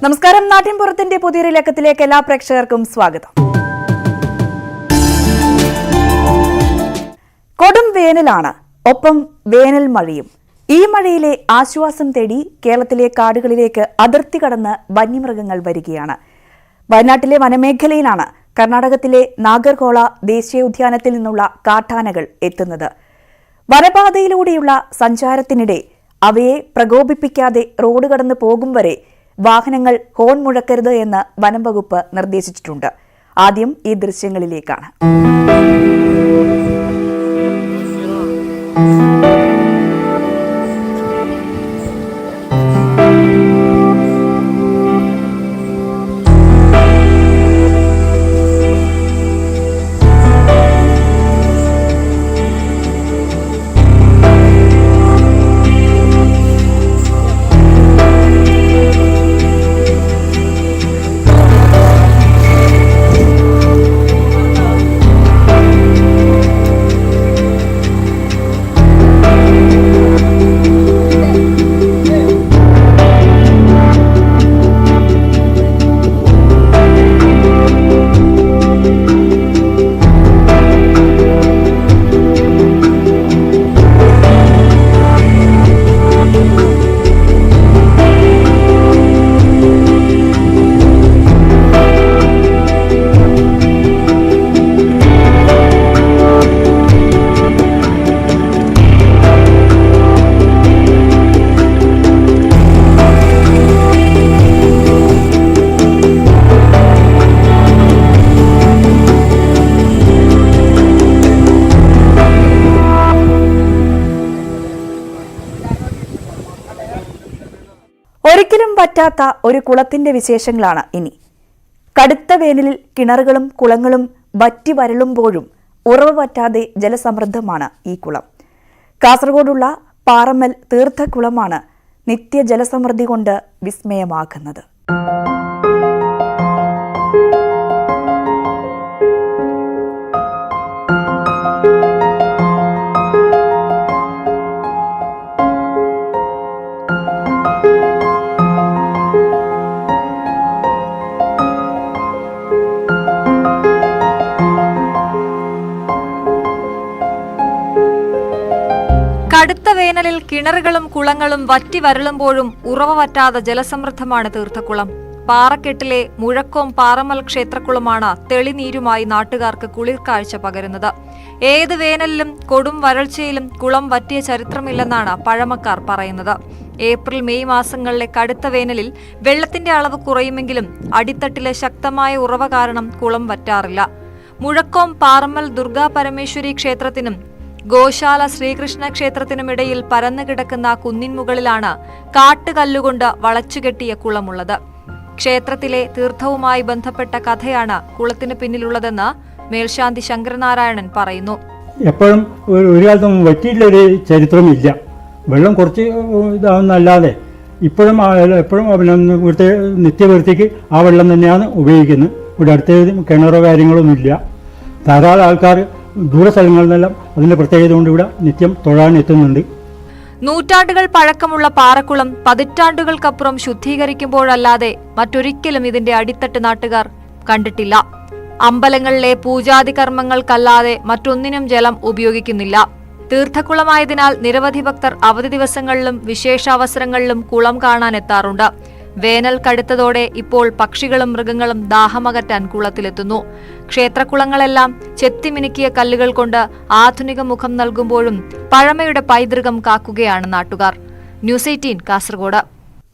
നമസ്കാരം. നാട്ടിൻപുറത്തിന്റെ പുതിയൊരു ലക്കത്തിലേക്ക് എല്ലാ പ്രേക്ഷകർക്കും സ്വാഗതം. കൊടും വേനലാണ്, ഒപ്പം വേനൽ മഴയും. ഈ മഴയിലെ ആശ്വാസം തേടി കേരളത്തിലെ കാടുകളിലേക്ക് അതിർത്തി കടന്ന് വന്യമൃഗങ്ങൾ വരികയാണ്. വയനാട്ടിലെ വനമേഖലയിലാണ് കർണാടകത്തിലെ നാഗർഹോള ദേശീയോദ്യാനത്തിൽ നിന്നുള്ള കാട്ടാനകൾ എത്തുന്നത്. വനപാതയിലൂടെയുള്ള സഞ്ചാരത്തിനിടെ അവയെ പ്രകോപിപ്പിക്കാതെ റോഡ് കടന്നു പോകും വരെ വാഹനങ്ങൾ ഹോൺ മുഴക്കരുത് എന്ന് വനം വകുപ്പ് നിർദ്ദേശിച്ചിട്ടുണ്ട്. ആദ്യം ഈ ദൃശ്യങ്ങളിലേക്കാണ്. ഒരിക്കലും പറ്റാത്ത ഒരു കുളത്തിന്റെ വിശേഷങ്ങളാണ് ഇനി. കടുത്ത വേനലിൽ കിണറുകളും കുളങ്ങളും വറ്റി വരളുമ്പോഴും ഉറവ് പറ്റാതെ ജലസമൃദ്ധമാണ് ഈ കുളം. കാസർഗോഡുള്ള പാറമ്മൽ തീർത്ഥക്കുളമാണ് നിത്യജലസമൃദ്ധി കൊണ്ട് വിസ്മയമാക്കുന്നത്. കടുത്ത വേനലിൽ കിണറുകളും കുളങ്ങളും വറ്റി വരളുമ്പോഴും ഉറവ വറ്റാതെ ജലസമൃദ്ധമാണ് തീർത്ഥക്കുളം. പാറക്കെട്ടിലെ മുഴക്കോം പാറമൽ ക്ഷേത്രക്കുളമാണ് തെളിനീരുമായി നാട്ടുകാർക്ക് കുളിർക്കാഴ്ച പകരുന്നത്. ഏത് വേനലിലും കൊടും വരൾച്ചയിലും കുളം വറ്റിയ ചരിത്രമില്ലെന്നാണ് പഴമക്കാർ പറയുന്നത്. ഏപ്രിൽ മെയ് മാസങ്ങളിലെ കടുത്ത വേനലിൽ വെള്ളത്തിന്റെ അളവ് കുറയുമെങ്കിലും അടിത്തട്ടിലെ ശക്തമായ ഉറവ കാരണം കുളം വറ്റാറില്ല. മുഴക്കോം പാറമൽ ദുർഗാ പരമേശ്വരി ക്ഷേത്രത്തിനും ഗോശാല ശ്രീകൃഷ്ണ ക്ഷേത്രത്തിനുമിടയിൽ പരന്നു കിടക്കുന്ന കുന്നിൻ മുകളിലാണ് കാട്ടുകല്ലുകൊണ്ട് വളച്ചുകെട്ടിയ കുളമുള്ളത്. ക്ഷേത്രത്തിലെ തീർത്ഥവുമായി ബന്ധപ്പെട്ട കഥയാണ് കുളത്തിന് പിന്നിലുള്ളതെന്ന് മേൽശാന്തി ശങ്കരനാരായണൻ പറയുന്നു. എപ്പോഴും ഒരു കാലത്തും വറ്റിയിട്ടൊരു ചരിത്രമില്ല. വെള്ളം കുറച്ച് ഇതാവുന്നല്ലാതെ ഇപ്പോഴും ഇവിടുത്തെ നിത്യവൃത്തിക്ക് ആ വെള്ളം തന്നെയാണ് ഉപയോഗിക്കുന്നത്. ഇവിടെ അടുത്ത കിണറോ കാര്യങ്ങളൊന്നുമില്ല. ധാരാളം ആൾക്കാർ ദൂരസ്ഥലങ്ങളിൽ നിന്നെല്ലാം അതിന്റെ പ്രത്യേകത കൊണ്ട് ഇവിടെ നിത്യം തൊഴാൻ എത്തുന്നുണ്ട്. നൂറ്റാണ്ടുകൾ പഴക്കമുള്ള പാറക്കുളം പതിറ്റാണ്ടുകൾക്കപ്പുറം ശുദ്ധീകരിക്കുമ്പോഴല്ലാതെ മറ്റൊരിക്കലും ഇതിന്റെ അടിത്തട്ട് നാട്ടുകാർ കണ്ടിട്ടില്ല. അമ്പലങ്ങളിലെ പൂജാതി കർമ്മങ്ങൾക്കല്ലാതെ മറ്റൊന്നിനും ജലം ഉപയോഗിക്കുന്നില്ല. തീർത്ഥക്കുളമായതിനാൽ നിരവധി ഭക്തർ അവധി ദിവസങ്ങളിലും വിശേഷാവസരങ്ങളിലും കുളം കാണാൻ എത്താറുണ്ട്. വേനൽ കടുത്തതോടെ ഇപ്പോൾ പക്ഷികളും മൃഗങ്ങളും ദാഹമകറ്റാൻ കുളത്തിലെത്തുന്നു. ക്ഷേത്രക്കുളങ്ങളെല്ലാം ചെത്തിമിനുക്കിയ കല്ലുകൾ കൊണ്ട് ആധുനിക മുഖം നൽകുമ്പോഴും പഴമയുടെ പൈതൃകം കാക്കുകയാണ് നാട്ടുകാർ. ന്യൂസ് 18 കാസർഗോഡ്.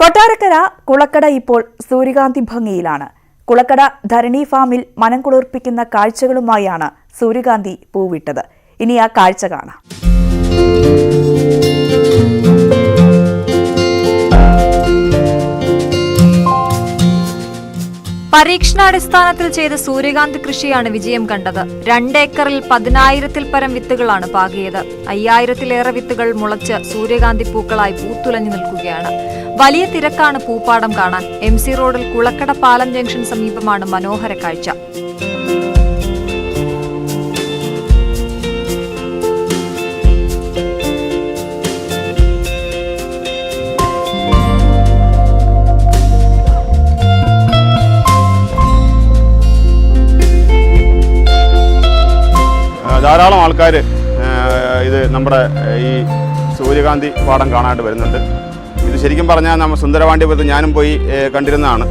കൊട്ടാരക്കര കുളക്കട ഇപ്പോൾ സൂര്യകാന്തി ഭംഗിയിലാണ്. കുളക്കട ധരണി ഫാമിൽ മനം കുളിർപ്പിക്കുന്ന കാഴ്ചകളുമായാണ് സൂര്യകാന്തി പൂവിട്ടത്. ഇനി ആ കാഴ്ച കാണാം. പരീക്ഷണാടിസ്ഥാനത്തിൽ ചെയ്ത സൂര്യകാന്തി കൃഷിയാണ് വിജയം കണ്ടത്. 2 ഏക്കറിൽ 10,000-ൽ പരം വിത്തുകളാണ് പാകിയത്. 5000-ലേറെ വിത്തുകൾ മുളച്ച് സൂര്യകാന്തി പൂക്കളായി പൂത്തുലഞ്ഞു നിൽക്കുകയാണ്. വലിയ തിരക്കാണ് പൂപ്പാടം കാണാൻ. MC റോഡിൽ കുളക്കട പാലം ജംഗ്ഷൻ സമീപമാണ് മനോഹര കാഴ്ച. ധാരാളം ആൾക്കാർ ഇത് നമ്മുടെ ഈ സൂര്യകാന്തി പാടം കാണാനായിട്ട് വരുന്നുണ്ട്. ഇത് ശരിക്കും പറഞ്ഞാൽ നമ്മൾ സുന്ദരപാണ്ഡ്യപുരത്ത് ഞാനും പോയി കണ്ടിരുന്നതാണ്.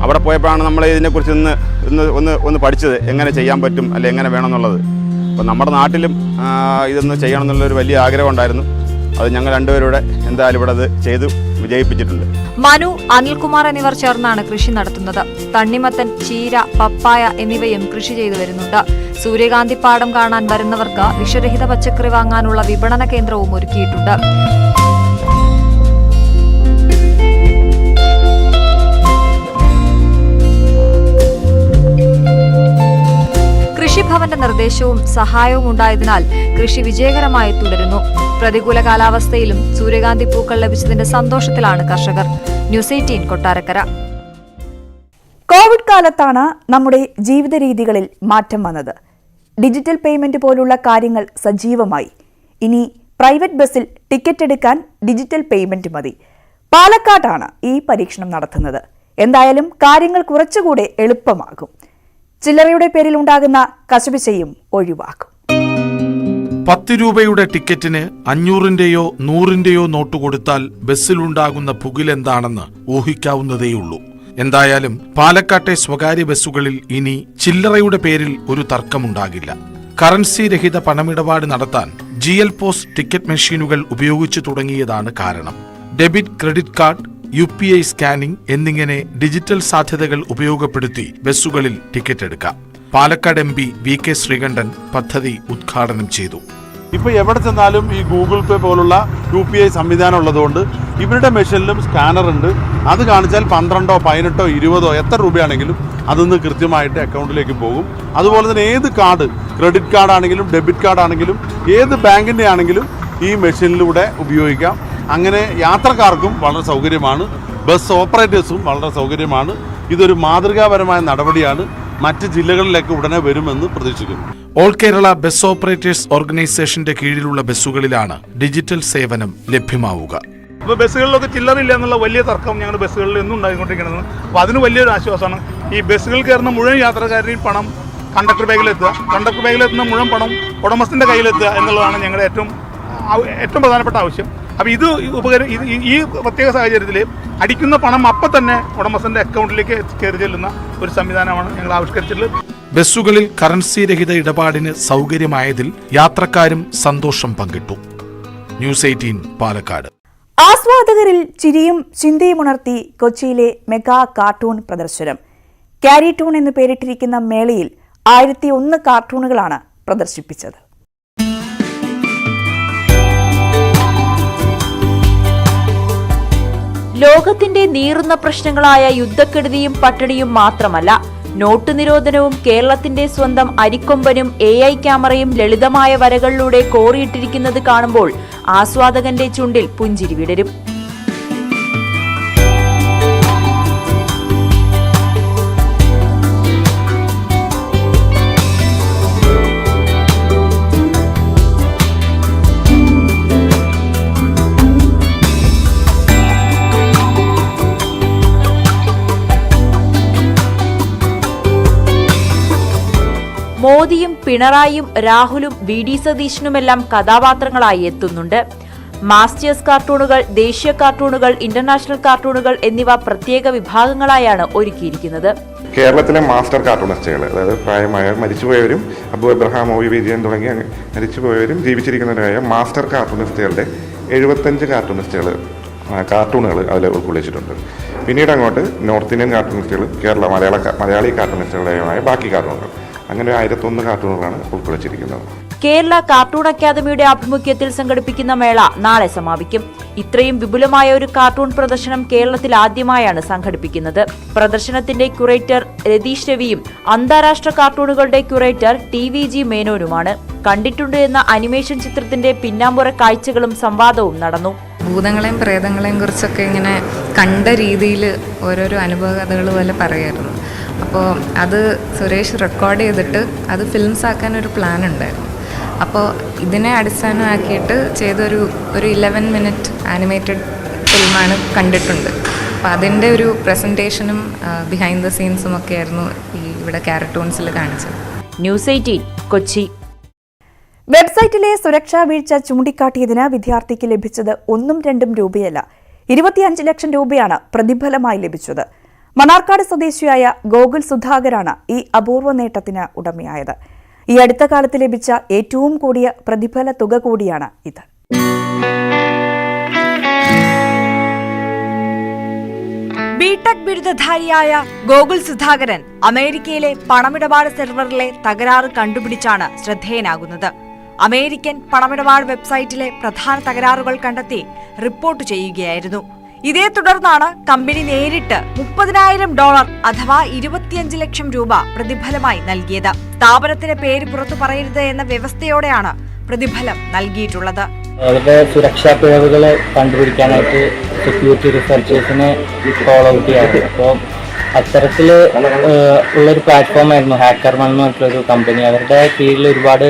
അവിടെ പോയപ്പോഴാണ് നമ്മൾ ഇതിനെക്കുറിച്ച് ഒന്ന് പഠിച്ചത്, എങ്ങനെ ചെയ്യാൻ പറ്റും അല്ലെ എങ്ങനെ വേണമെന്നുള്ളത്. അപ്പോൾ നമ്മുടെ നാട്ടിലും ഇതൊന്ന് ചെയ്യണം എന്നുള്ളൊരു വലിയ ആഗ്രഹം ഉണ്ടായിരുന്നു. അത് ഞങ്ങൾ രണ്ടുപേരുടെ എന്തായാലും ഇവിടെ അത് ചെയ്തു വിജയിപ്പിച്ചിട്ടുണ്ട്. മനു, അനിൽകുമാർ എന്നിവർ ചേർന്നാണ് കൃഷി നടത്തുന്നത്. തണ്ണിമത്തൻ, ചീര, പപ്പായ എന്നിവയും കൃഷി ചെയ്തു വരുന്നുണ്ട്. സൂര്യകാന്തി പാടം കാണാൻ വരുന്നവർക്ക് വിഷരഹിത പച്ചക്കറി വാങ്ങാനുള്ള വിപണന കേന്ദ്രവും ഒരുക്കിയിട്ടുണ്ട്. കൃഷിഭവന്റെ നിർദ്ദേശവും സഹായവും ഉണ്ടായതിനാൽ കൃഷി വിജയകരമായി തുടരുന്നു. പ്രതികൂല കാലാവസ്ഥയിലും സൂര്യകാന്തി പൂക്കൾ ലഭിച്ചതിന്റെ സന്തോഷത്തിലാണ് കർഷകർ. ന്യൂസ് 18 കൊട്ടാരക്കര. കോവിഡ് കാലത്താണ് നമ്മുടെ ജീവിത രീതികളിൽ മാറ്റം വന്നത്. ഡിജിറ്റൽ പേയ്മെന്റ് പോലുള്ള കാര്യങ്ങൾ സജീവമായി. ഇനി പ്രൈവറ്റ് ബസ്സിൽ ടിക്കറ്റ് എടുക്കാൻ ഡിജിറ്റൽ പേയ്മെന്റ് മതി. പാലക്കാട്ടാണ് ഈ പരീക്ഷണം നടത്തുന്നത്. എന്തായാലും കാര്യങ്ങൾ കുറച്ചുകൂടെ എളുപ്പമാകും. ചില്ലറയുടെ പേരിൽ ഉണ്ടാകുന്ന കശപിശയും ഒഴിവാക്കും. 10 രൂപയുടെ ടിക്കറ്റിന് 500-ന്റെയോ 100-ന്റെയോ നോട്ട് കൊടുത്താൽ ബസ്സിലുണ്ടാകുന്ന പുകിലെന്താണെന്ന് ഊഹിക്കാവുന്നതേയുള്ളൂ. എന്തായാലും പാലക്കാട്ടെ സ്വകാര്യ ബസ്സുകളിൽ ഇനി ചില്ലറയുടെ പേരിൽ ഒരു തർക്കമുണ്ടാകില്ല. കറൻസി രഹിത പണമിടപാട് നടത്താൻ GL POS ടിക്കറ്റ് മെഷീനുകൾ ഉപയോഗിച്ചു തുടങ്ങിയതാണ് കാരണം. Debit, credit card, UPI scanning എന്നിങ്ങനെ ഡിജിറ്റൽ സാധ്യതകൾ ഉപയോഗപ്പെടുത്തി ബസ്സുകളിൽ ടിക്കറ്റ് എടുക്കാം. പാലക്കാട് MP VK ശ്രീകണ്ഠൻ പദ്ധതി ഉദ്ഘാടനം ചെയ്തു. ഇപ്പോൾ എവിടെ ചെന്നാലും ഈ ഗൂഗിൾ പേ പോലുള്ള UPI സംവിധാനം ഉള്ളതുകൊണ്ട് ഇവരുടെ മെഷീനിലും സ്കാനർ ഉണ്ട്. അത് കാണിച്ചാൽ 12, 18, 20 എത്ര രൂപയാണെങ്കിലും അതൊന്ന് കൃത്യമായിട്ട് അക്കൗണ്ടിലേക്ക് പോകും. അതുപോലെ തന്നെ ഏത് കാർഡ്, ക്രെഡിറ്റ് കാർഡ് ആണെങ്കിലും ഡെബിറ്റ് കാർഡ് ആണെങ്കിലും ഏത് ബാങ്കിൻ്റെ ആണെങ്കിലും ഈ മെഷീനിലൂടെ ഉപയോഗിക്കാം. അങ്ങനെ യാത്രക്കാർക്കും വളരെ സൗകര്യമാണ്, ബസ് ഓപ്പറേറ്റേഴ്സും വളരെ സൗകര്യമാണ്. ഇതൊരു മാതൃകാപരമായ നടപടിയാണ്. മറ്റ് ജില്ലകളിലേക്ക് ഉടനെ വരുമെന്ന് പ്രതീക്ഷിക്കുന്നു. ഓൾ കേരള ബസ് ഓപ്പറേറ്റേഴ്സ് ഓർഗനൈസേഷന്റെ കീഴിലുള്ള ബസ്സുകളിലാണ് ഡിജിറ്റൽ സേവനം ലഭ്യമാവുക. അപ്പോൾ ബസ്സുകളിലൊക്കെ ചില്ലറില്ല എന്നുള്ള വലിയ തർക്കം ഞങ്ങളുടെ ബസ്സുകളിൽ എന്നും ഉണ്ടായിക്കൊണ്ടിരിക്കുന്നത്. അപ്പോൾ അതിന് വലിയൊരു ആശ്വാസമാണ്. ഈ ബസ്സുകൾ കയറുന്ന മുഴുവൻ യാത്രക്കാരുടെയും പണം കണ്ടക്ടർ ബാഗിലെത്തുക, കണ്ടക്ടർ ബാഗിലെത്തുന്ന മുഴുവൻ പണം ഉടമസ്ഥൻ്റെ കയ്യിലെത്തുക എന്നുള്ളതാണ് ഞങ്ങളുടെ ഏറ്റവും പ്രധാനപ്പെട്ട ആവശ്യം. അപ്പോൾ ഈ പ്രത്യേക സാഹചര്യത്തിൽ അടിക്കുന്ന പണം അപ്പം തന്നെ ഉടമസ്ഥൻ്റെ അക്കൗണ്ടിലേക്ക് കയറി ചെല്ലുന്ന ഒരു സംവിധാനമാണ് ഞങ്ങൾ ആവിഷ്കരിച്ചിട്ടുള്ളത്. ബസ്സുകളിൽ കറൻസി രഹിത ഇടപാടിന് സൗകര്യമായതിൽ യാത്രക്കാരും സന്തോഷം പങ്കിട്ടു. ന്യൂസ് 18 പാലക്കാട്. ആസ്വാദകരിൽ ചിരിയും ചിന്തയും ഉണർത്തി കൊച്ചിയിലെ മെഗാ കാർട്ടൂൺ പ്രദർശനം. ക്യാരിടൂൺ എന്ന് പേരിട്ടിരിക്കുന്ന മേളയിൽ 1001 കാർട്ടൂണുകളാണ് പ്രദർശിപ്പിച്ചത്. ലോകത്തിന്റെ നീറുന്ന പ്രശ്നങ്ങളായ യുദ്ധക്കെടുതിയും പട്ടിണിയും മാത്രമല്ല, നോട്ട് നിരോധനവും കേരളത്തിന്റെ സ്വന്തം അരിക്കൊമ്പനും AI ക്യാമറയും ലളിതമായ വരകളിലൂടെ കോറിയിട്ടിരിക്കുന്നത് കാണുമ്പോൾ ആസ്വാദകന്റെ ചുണ്ടിൽ പുഞ്ചിരി വിടരും. മോദിയും പിണറായിയും രാഹുലും VD സതീശനുമെല്ലാം കഥാപാത്രങ്ങളായി എത്തുന്നുണ്ട്. മാസ്റ്റേഴ്സ് കാർട്ടൂണുകൾ, ദേശീയ കാർട്ടൂണുകൾ, ഇന്റർനാഷണൽ കാർട്ടൂണുകൾ എന്നിവ പ്രത്യേക വിഭാഗങ്ങളായാണ് ഒരുക്കിയിരിക്കുന്നത്. കേരളത്തിലെ മാസ്റ്റർ കാർട്ടൂണിസ്റ്റുകൾ, അതായത് പ്രായമായവർ, മരിച്ചുപോയവരും, അബു എബ്രഹാം, OV വിജയൻ തുടങ്ങിയ മരിച്ചുപോയവരും ജീവിച്ചിരിക്കുന്നവരായ മാസ്റ്റർ കാർട്ടൂണിസ്റ്റുകളുടെ 75 കാർട്ടൂണുകൾ അതിൽ ഉൾക്കൊള്ളിച്ചിട്ടുണ്ട്. പിന്നീട് അങ്ങോട്ട് നോർത്ത് ഇന്ത്യൻ കാർട്ടൂണിസ്റ്റുകളും മലയാളി കാർട്ടൂണിസ്റ്റുകളുടെയുമായ ബാക്കി കാർട്ടൂണുകൾ, അങ്ങനെ 1001 കാർട്ടൂണുകളാണ് ഉൾക്കൊള്ളിച്ചിരിക്കുന്നത്. കേരള കാർട്ടൂൺ അക്കാദമിയുടെ ആഭിമുഖ്യത്തിൽ സംഘടിപ്പിക്കുന്ന മേള നാളെ സമാപിക്കും. ഇത്രയും വിപുലമായ ഒരു കാർട്ടൂൺ പ്രദർശനം കേരളത്തിൽ ആദ്യമായാണ് സംഘടിപ്പിക്കുന്നത്. പ്രദർശനത്തിന്റെ ക്യൂറേറ്റർ രതീഷ് രവിയും അന്താരാഷ്ട്ര കാർട്ടൂണുകളുടെ ക്യൂറേറ്റർ TVG മേനോനുമാണ്. കണ്ടിട്ടുണ്ട് എന്ന അനിമേഷൻ ചിത്രത്തിന്റെ പിന്നാമ്പുറ കാഴ്ചകളും സംവാദവും നടന്നു. ഭൂതങ്ങളെയും പ്രേതങ്ങളെയും കുറിച്ചൊക്കെ ഇങ്ങനെ കണ്ട രീതിയിൽ ഓരോരോ അനുഭവകഥകൾ പോലെ പറയായിരുന്നു. അപ്പോൾ അത് സുരേഷ് റെക്കോർഡ് ചെയ്തിട്ട് അത് ഫിലിംസ് ആക്കാൻ ഒരു പ്ലാൻ ഉണ്ടായിരുന്നു. അപ്പോൾ ഇതിനെ അടിസ്ഥാനമാക്കിയിട്ട് ചെയ്തൊരു 11 മിനിറ്റ് ആനിമേറ്റഡ് ഫിലിമാണ് കണ്ടിട്ടുണ്ട്. അപ്പോൾ അതിൻ്റെ ഒരു പ്രസൻറ്റേഷനും ബിഹൈൻഡ് ദ സീൻസും ഒക്കെ ആയിരുന്നു ഇവിടെ കാർട്ടൂൺസിൽ കാണിച്ചത്. ന്യൂസ് 18 കൊച്ചി. വെബ്സൈറ്റിലെ സുരക്ഷാ വീഴ്ച ചൂണ്ടിക്കാട്ടിയതിന് വിദ്യാർത്ഥിക്ക് ലഭിച്ചത് 1-2 രൂപയല്ല, 25 ലക്ഷം രൂപയാണ് പ്രതിഫലമായി ലഭിച്ചത്. മണ്ണാർക്കാട് സ്വദേശിയായ ഗോകുൽ സുധാകരാണ് ഈ അപൂർവ നേട്ടത്തിന് ഉടമയായത്. ഈ അടുത്ത കാലത്ത് ലഭിച്ച ഏറ്റവും കൂടിയ പ്രതിഫല തുക കൂടിയാണ് ഇത്. ബിടെക് ബിരുദധാരിയായ ഗോകുൽ സുധാകരൻ അമേരിക്കയിലെ പണമിടപാട് സെർവറിലെ തകരാറ് കണ്ടുപിടിച്ചാണ് ശ്രദ്ധേയനാകുന്നത്. അമേരിക്കൻ പണമിടപാട് വെബ്സൈറ്റിലെ പ്രധാന തകരാറുകൾ കണ്ടെത്തി റിപ്പോർട്ട് ചെയ്യുകയായിരുന്നു. ഇതേ തുടർന്നാണ് കമ്പനി നേരിട്ട് $30,000 അഥവാ 25 ലക്ഷം രൂപ പ്രതിഫലമായി നൽകിയത്. സ്ഥാപനത്തിന്റെ പേര് പുറത്തു പറയരുത് എന്ന വ്യവസ്ഥയോടെയാണ് പ്രതിഫലം നൽകിയിട്ടുള്ളത്. അവരുടെ സുരക്ഷാ പിഴവുകൾ കണ്ടുപിടിക്കാനായിട്ട് സെക്യൂരിറ്റി റിസർച്ചേഴ്സിനെ ഫോളോ ഔട്ട് ചെയ്യാറ്. അപ്പോൾ അത്തരത്തിൽ ഉള്ളൊരു പ്ലാറ്റ്ഫോമായിരുന്നു ഹാക്കർമൺ എന്ന് പറഞ്ഞിട്ടൊരു കമ്പനി. അവരുടെ കീഴിൽ ഒരുപാട്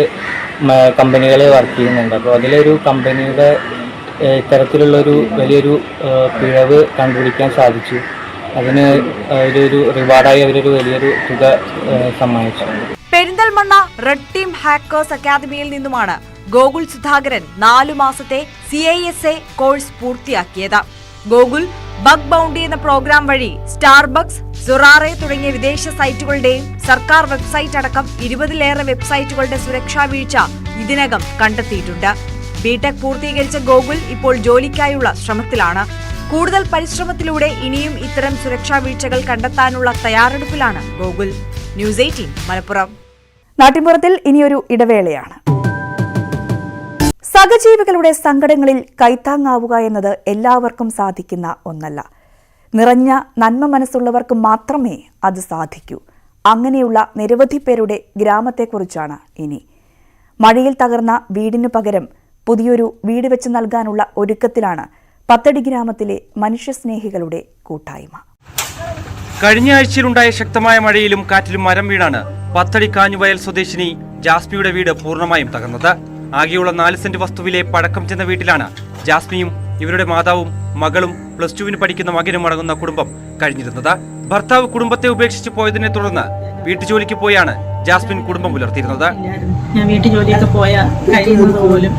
കമ്പനികൾ വർക്ക് ചെയ്യുന്നുണ്ട്. അപ്പോൾ അതിലൊരു കമ്പനിയുടെ ഇത്തരത്തിലുള്ളൊരു വലിയൊരു പിഴവ് കണ്ടുപിടിക്കാൻ സാധിച്ചു. അതിന് ഒരു റിവാർഡായി അവരൊരു വലിയൊരു തുക സമ്മാനിച്ചു. പെരിന്തൽമണ്ണ റെഡ് ടീം ഹാക്കേഴ്സ് അക്കാദമിയിൽ നിന്നുമാണ് ഗോകുൽ സുധാകരൻ 4 മാസത്തെ CISA കോഴ്സ് പൂർത്തിയാക്കിയത്. ഗോകുൽ ബഗ് ബൗണ്ടി എന്ന പ്രോഗ്രാം വഴി സ്റ്റാർബക്സ്, സൊറാറെ തുടങ്ങിയ വിദേശ സൈറ്റുകളുടെയും സർക്കാർ വെബ്സൈറ്റ് അടക്കം 20-ലേറെ വെബ്സൈറ്റുകളുടെ സുരക്ഷാ വീഴ്ച ഇതിനകം കണ്ടെത്തിയിട്ടുണ്ട്. ബിടെക് പൂർത്തീകരിച്ച ഗോകുൽ ഇപ്പോൾ ജോലിക്കായുള്ള ശ്രമത്തിലാണ്. കൂടുതൽ പരിശ്രമത്തിലൂടെ ഇനിയും ഇത്തരം സുരക്ഷാ വീഴ്ചകൾ കണ്ടെത്താനുള്ള തയ്യാറെടുപ്പിലാണ് ഗോകുൽ. ന്യൂസ് 18 മലപ്പുറം. നാട്ടിൻപുറത്തിൽ ഇനിയൊരു ഇടവേളയാണ്. സഹജീവികളുടെ സങ്കടങ്ങളിൽ കൈത്താങ്ങാവുക എന്നത് എല്ലാവർക്കും സാധിക്കുന്ന ഒന്നല്ല. നിറഞ്ഞ നന്മ മനസ്സുള്ളവർക്ക് മാത്രമേ അത് സാധിക്കൂ. അങ്ങനെയുള്ള നിരവധി പേരുടെ ഗ്രാമത്തെക്കുറിച്ചാണ് ഇനി. മഴയിൽ തകർന്ന വീടിനു പകരം പുതിയൊരു വീട് വെച്ച് നൽകാനുള്ള ഒരുക്കത്തിലാണ് പത്തടി ഗ്രാമത്തിലെ മനുഷ്യസ്നേഹികളുടെ കൂട്ടായ്മ. കഴിഞ്ഞ ആഴ്ചയിലുണ്ടായ ശക്തമായ മഴയിലും കാറ്റിലും മരം വീണാണ് പത്തടി കാഞ്ഞുവയൽ സ്വദേശിനി ജാസ്മിയുടെ വീട് പൂർണ്ണമായും തകർന്നത്. ആകെയുള്ള 4 സെന്റ് വസ്തുവിലെ പഴക്കം ചെന്ന വീട്ടിലാണ് ജാസ്മിയും ഇവരുടെ മാതാവും മകളും +2 പഠിക്കുന്ന മകനും അടങ്ങുന്ന കുടുംബം കഴിഞ്ഞിരുന്നത്. ഭർത്താവ് കുടുംബത്തെ ഉപേക്ഷിച്ച് പോയതിനെ തുടർന്ന് വീട്ടുജോലിക്ക് പോയാണ് ജാസ്മിൻ കുടുംബം പുലർത്തിയിരുന്നത്. ഞാൻ വീട്ടുജോലിയൊക്കെ പോയാൽ കഴിയുന്നത് പോലും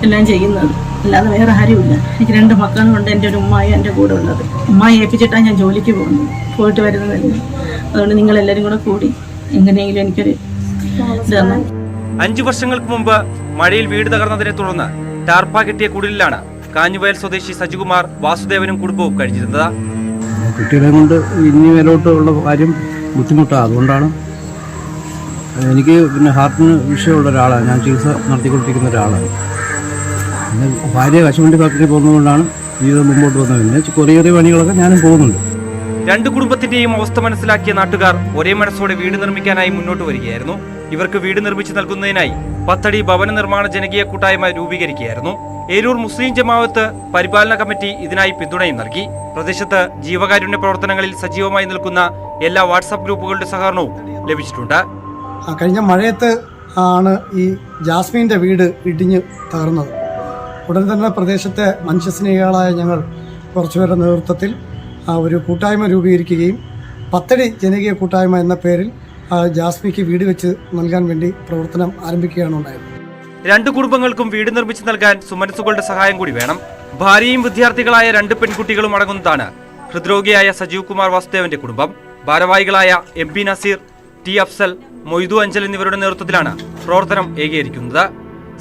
എല്ലാം ചെയ്യുന്നത്, അല്ലാതെ വേറെ ആരുമില്ല. എനിക്ക് 2 മക്കളുണ്ട്. എൻ്റെ ഒരു ഉമ്മായി എൻ്റെ കൂടെ ഉള്ളത്. ഉമ്മായി ഏൽപ്പിച്ചിട്ടാണ് ഞാൻ ജോലിക്ക് പോകുന്നത്, പോയിട്ട് വരുന്നതല്ല. അതുകൊണ്ട് നിങ്ങളെല്ലാവരും കൂടെ കൂടി എങ്ങനെയെങ്കിലും എനിക്കൊരു ഇതാണ്. 5 വർഷങ്ങൾക്ക് മുമ്പ് മഴയിൽ വീട് തകർന്നതിനെ തുടർന്ന് ടാർപ്പ കെട്ടിയ കുടിലിലാണ് കാഞ്ഞുവയൽ സ്വദേശി സജികുമാർ, വാസുദേവനും കുടുംബവും കഴിഞ്ഞിരുന്നത്. കുട്ടികളെ കൊണ്ട് ഇനി മേലോട്ടുള്ള കാര്യം ബുദ്ധിമുട്ടാണ്. അതുകൊണ്ടാണ് എനിക്ക് ഹാർട്ടിന് വിഷയമുള്ള ഒരാളാണ്. ഞാൻ ചികിത്സ നടത്തിക്കൊണ്ടിരിക്കുന്ന ഒരാളാണ്. പിന്നെ ഭാര്യ കശുവണ്ടി ഫാക്ടറി പോകുന്നതുകൊണ്ടാണ് ജീവിതം മുമ്പോട്ട് പോകുന്നത്. പിന്നെ ചെറിയ പണികളൊക്കെ ഞാനും പോകുന്നുണ്ട്. 2 കുടുംബത്തിന്റെയും അവസ്ഥ മനസ്സിലാക്കിയ നാട്ടുകാർ ഒരേ മനസ്സോടെ വീട് നിർമ്മിക്കാനായി മുന്നോട്ട് വരികയായിരുന്നു. ഇവർക്ക് വീട് നിർമ്മിച്ചു നൽകുന്നതിനായി പത്തടി ഭവന നിർമ്മാണ ജനകീയ കൂട്ടായ്മ രൂപീകരിക്കുകയായിരുന്നു. ഏരൂർ മുസ്ലിം ജമാഅത്ത് പരിപാലന കമ്മിറ്റി ഇതിനായി പിന്തുണയും നൽകി. പ്രദേശത്ത് ജീവകാരുണ്യ പ്രവർത്തനങ്ങളിൽ സജീവമായി നിൽക്കുന്ന എല്ലാ വാട്സാപ്പ് ഗ്രൂപ്പുകളുടെ സഹകരണവും ലഭിച്ചിട്ടുണ്ട്. കഴിഞ്ഞ മഴയത്ത് ആണ് ഈ ജാസ്മിൻ്റെ വീട് ഇടിഞ്ഞ് തകർന്നത്. ഉടൻ തന്നെ പ്രദേശത്തെ മനുഷ്യസ്നേഹികളായ ഞങ്ങൾ കുറച്ചുപേരുടെ നേതൃത്വത്തിൽ ഒരു കൂട്ടായ്മ രൂപീകരിക്കുകയും പത്തടി ജനകീയ കൂട്ടായ്മ എന്ന പേരിൽ ജാസ്മിക്ക് വീട് വെച്ച് നൽകാൻ വേണ്ടി പ്രവർത്തനം ആരംഭിക്കുകയാണ് ഉണ്ടായത്. 2 കുടുംബങ്ങൾക്കും വീട് നിർമ്മിച്ചു നൽകാൻ സുമനസുകളുടെ സഹായം കൂടി വേണം. ഭാര്യയും വിദ്യാർത്ഥികളായ 2 പെൺകുട്ടികളും അടങ്ങുന്നതാണ് ഹൃദ്രോഗിയായ സജീവ് കുമാർ വാസുദേവന്റെ കുടുംബം. ഭാരവാഹികളായ MP നസീർ, T അഫ്സൽ, മൊയ്തു അഞ്ചൽ എന്നിവരുടെ നേതൃത്വത്തിലാണ് പ്രവർത്തനം ഏകീകരിക്കുന്നത്.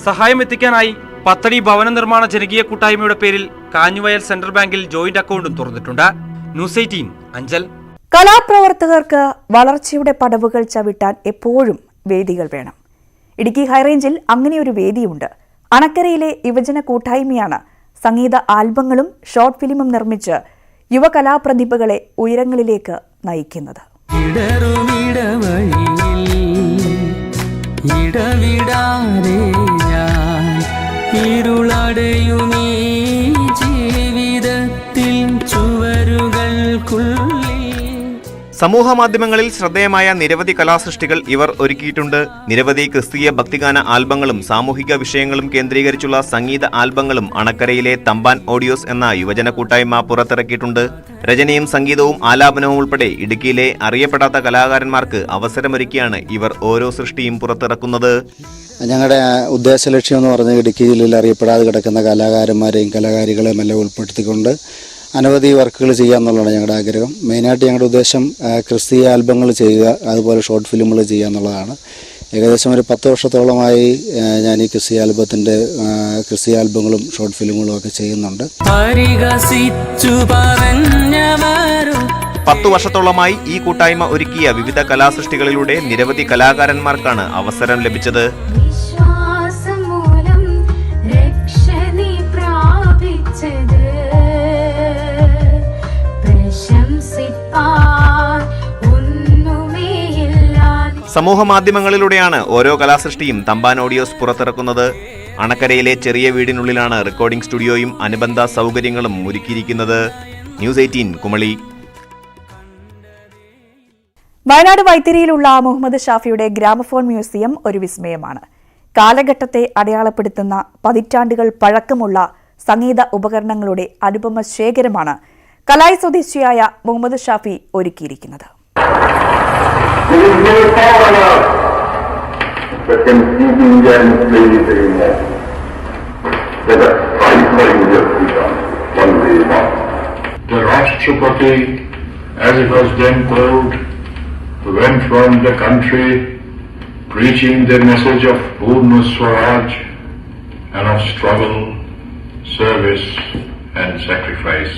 സഹായം എത്തിക്കാനായി പത്തടി ഭവന നിർമ്മാണ ജനകീയ കൂട്ടായ്മയുടെ പേരിൽ കാഞ്ഞുവയൽ സെൻട്രൽ ബാങ്കിൽ ജോയിന്റ് അക്കൗണ്ടും തുറന്നിട്ടുണ്ട്. ന്യൂസ് 18 അഞ്ചൽ. കലാപ്രവർത്തകർക്ക് വളർച്ചയുടെ പടവുകൾ ചവിട്ടാൻ എപ്പോഴും വേദികൾ വേണം. ഇടുക്കി ഹൈറേഞ്ചിൽ അങ്ങനെയൊരു വേദിയുണ്ട്. അണക്കരയിലെ യുവജന കൂട്ടായ്മയാണ് സംഗീത ആൽബങ്ങളും ഷോർട്ട് ഫിലിമും നിർമ്മിച്ച് യുവകലാപ്രതിഭകളെ ഉയരങ്ങളിലേക്ക് നയിക്കുന്നത്. സമൂഹ മാധ്യമങ്ങളിൽ ശ്രദ്ധേയമായ നിരവധി കലാസൃഷ്ടികൾ ഇവർ ഒരുക്കിയിട്ടുണ്ട്. നിരവധി ക്രിസ്തീയ ഭക്തിഗാന ആൽബങ്ങളും സാമൂഹിക വിഷയങ്ങളും കേന്ദ്രീകരിച്ചുള്ള സംഗീത ആൽബങ്ങളും അണക്കരയിലെ തമ്പാൻ ഓഡിയോസ് എന്ന യുവജന കൂട്ടായ്മ പുറത്തിറക്കിയിട്ടുണ്ട്. രചനയും സംഗീതവും ആലാപനവും ഉൾപ്പെടെ ഇടുക്കിയിലെ അറിയപ്പെടാത്ത കലാകാരന്മാർക്ക് അവസരമൊരുക്കിയാണ് ഇവർ ഓരോ സൃഷ്ടിയും പുറത്തിറക്കുന്നത്. ഞങ്ങളുടെ ഉദ്ദേശ ലക്ഷ്യം എന്ന് പറഞ്ഞാൽ ഇടുക്കി ജില്ലയിൽ അറിയപ്പെടാതെ കിടക്കുന്ന കലാകാരന്മാരെയും കലാകാരികളെയും എല്ലാം ഉൾപ്പെടുത്തിക്കൊണ്ട് അനവധി വർക്കുകൾ ചെയ്യുക എന്നുള്ളതാണ് ഞങ്ങളുടെ ആഗ്രഹം. മെയിനായിട്ട് ഞങ്ങളുടെ ഉദ്ദേശം ക്രിസ്തീയ ആൽബങ്ങൾ ചെയ്യുക, അതുപോലെ ഷോർട്ട് ഫിലിമുകൾ ചെയ്യുക എന്നുള്ളതാണ്. ഏകദേശം ഒരു 10 വർഷത്തോളമായി ഞാൻ ഈ ക്രിസ്തീയ ആൽബങ്ങളും ഷോർട്ട് ഫിലിമുകളും ഒക്കെ ചെയ്യുന്നുണ്ട്. 10 വർഷത്തോളമായി ഈ കൂട്ടായ്മ ഒരുക്കിയ വിവിധ കലാസൃഷ്ടികളിലൂടെ നിരവധി കലാകാരന്മാർക്കാണ് അവസരം ലഭിച്ചത്. സമൂഹ മാധ്യമങ്ങളിലൂടെയാണ് ഓരോ കലാസൃഷ്ടിയും തമ്പാൻ ഓഡിയോസ് പുറത്തിറക്കുന്നത്. അണക്കരയിലെ ചെറിയ വീടിനുള്ളിലാണ് റെക്കോർഡിംഗ് സ്റ്റുഡിയോയും അനുബന്ധ സൗകര്യങ്ങളും ഒരുക്കിയിരിക്കുന്നത്. ന്യൂസ് 18 കുമളി. വയനാട് വൈത്തിരിയിലുള്ള മുഹമ്മദ് ഷാഫിയുടെ ഗ്രാമഫോൺ മ്യൂസിയം ഒരു വിസ്മയമാണ്. കാലഘട്ടത്തെ അടയാളപ്പെടുത്തുന്ന പതിറ്റാണ്ടുകൾ പഴക്കമുള്ള സംഗീത ഉപകരണങ്ങളുടെ അനുപമ ശേഖരമാണ് കലായി സ്വദേശിയായ മുഹമ്മദ് ഷാഫി ഒരുക്കിയിരിക്കുന്നത്. The Rashtrapati, as it was then called, went from the country preaching the message of Purna Swaraj and of struggle, service and sacrifice.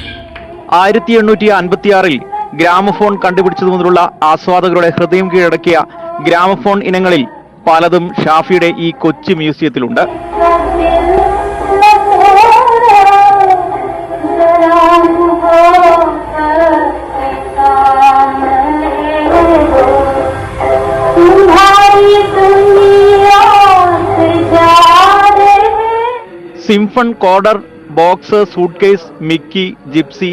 1856 gramophone കണ്ടുപിടിച്ചതു മുതലുള്ള ആസ്വാദകരുടെ ഹൃദയം കീഴടക്കിയ ഗ്രാമഫോൺ ഇനങ്ങളിൽ പലതും ഷാഫിയുടെ ഈ കൊച്ചി മ്യൂസിയത്തിലുണ്ട്. സിംഫൺ, കോഡർ, ബോക്സ്, സൂട്ട്കേസ്, മിക്കി, ജിപ്സി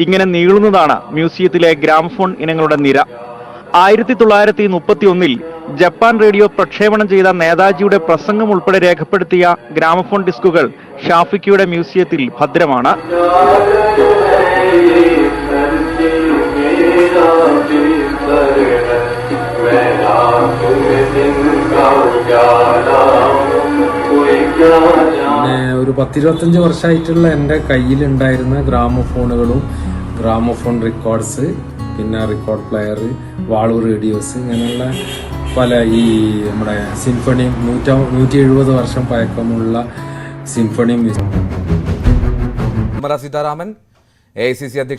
ഇങ്ങനെ നീളുന്നതാണ് മ്യൂസിയത്തിലെ ഗ്രാമഫോൺ ഇനങ്ങളുടെ നിര. 1931 ജപ്പാൻ റേഡിയോ പ്രക്ഷേപണം ചെയ്ത നേതാജിയുടെ പ്രസംഗം ഉൾപ്പെടെ രേഖപ്പെടുത്തിയ ഗ്രാമഫോൺ ഡിസ്കുകൾ ഷാഫിക്കയുടെ മ്യൂസിയത്തിൽ ഭദ്രമാണ്. ഒരു 10-25 വർഷമായിട്ടുള്ള എൻ്റെ കയ്യിലുണ്ടായിരുന്ന ഗ്രാമഫോണുകളും ഗ്രാമഫോൺ റെക്കോർഡ്സ്, പിന്നെ റെക്കോർഡ് പ്ലെയർ, വാളു റേഡിയോസ്, ഇങ്ങനെയുള്ള പല ഈ നമ്മുടെ സിംഫണി 170 വർഷം പഴക്കമുള്ള symphony music. Nirmala Sitharaman AICC അധ്യക്ഷ